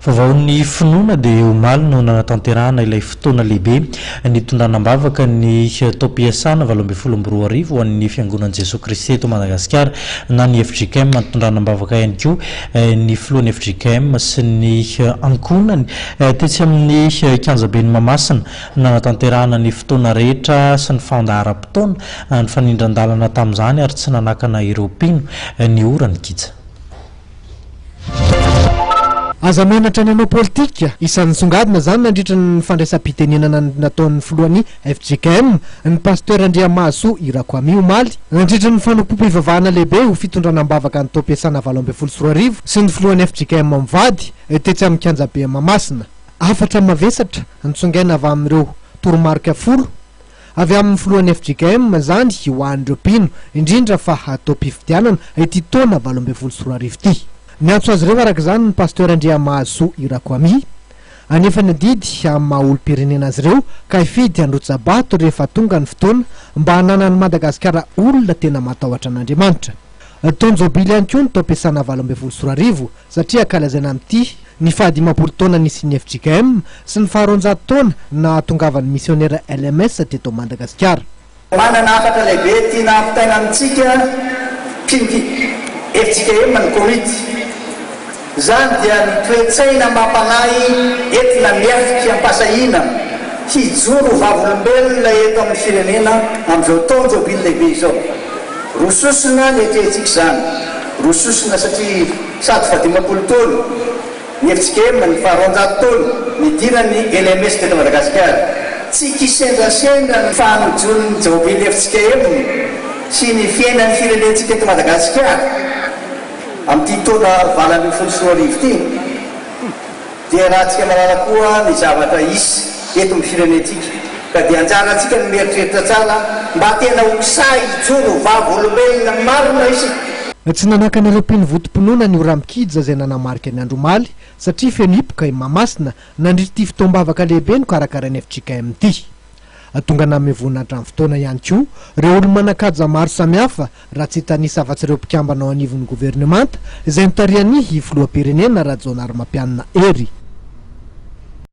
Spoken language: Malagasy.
Vaon'ny finoana dia Omaly no nanatanterahina ilay fotoana lehibe nitondrana am-bavaka ny taom-piasan'ny 2022 ho an'ny fiangonan'i Jesoa Kristi eto Madagasikara na ny Fjkm nitondrana am-bavaka ihany koa ny filohan'ny Fjkm sy ny ankonany tetsy amin'ny kianjaben'i Mahamasina nanatanterahina ny fotoana rehetra sy ny fandaharam-potoana ny fanindran-dalana tamin'izany ary tsy nanakana ireo mpino ny ora-nikija. Aza menatra ny anao politika isan'ny songadina zany nandritra ny fandraisam-pitenenana nataon'ny filohan'ny Fjkm ny pasteur am-bavaka Omaly nandritra ny fanampom-pivavahana lehibe ho fitondrana am-bavaka ny taom-piasan'ny 2024 sy ny filohan'ny Fjkm mivady tetsy amin'ny kianjaben'i Mahamasina. Afatra mavesatra nitsongaina avy amin'ireo toromarika 10 avy amin'ny filohan'ny Fjkm zany ho an'ireo mpino indrindra fa taom-pifidianana ity taona 2024 ity. Ny antso azy ireo araka izany ny pasteur am-bavaka anefa ny didy amin'ny maha-olo-pirenena azy ireo ka hifidy andro-tsabato rehefa tonga ny fotoana mba hananan'ny Madagasikara olona tena matahotra an'Andriamanitra. Tonjobily ihany koa ny taom-piasan'ny 2024 satria kalazaina amin'ity ny fahadimapolo taona nisian'ny Fjkm sy ny faharoanjato taona na tongavan'ny misionera LMS teto Madagasikara. Manana afatra lehibe tia nampitaina amintsika Fjkm ny komity. Zany dia ny toetsaina mampanahy entina miafika am-pasahina hijoro vavolombelona eto amin'ny firenena amin'izao tonjobily lehibe izao. Rososina ny ekentsika zany. Rososina satria sady fahadimapolo taona ny Fjkm ny faharoanjato taona nidirany LMS teto Madagasikara. Tsy kisendrasendra ny fahanojony jobily Fjkm sy ny fiainan'ny firenentsika eto Madagasikara amin'ity taona 2024 ity dia raha tsika malala koa ny zavatra isy eto amin'ny firenentsika ka dia anjarantsika ny mieritreritra tsara mba tena hosay hijoro vavolombelona marina isika. Tsy nanakana ireo mpino votom-pinoana ny ora-nikija izay nanamarika ny andro Omaly satria fenipoka i Mahamasina nandritra ity fotoam-bavaka lehibe no karakarain'ny Fjkm ity. Tonga namin'ny voninahitra amin'ny fotoana ihany koa ireo olo manan-kaja maro samihafa raha tsy hitanisa afa-tsy ireo mpikambana ao anivon'ny governemanta izay mitarihan'ny filoham-pirenena Jesoa Kristi.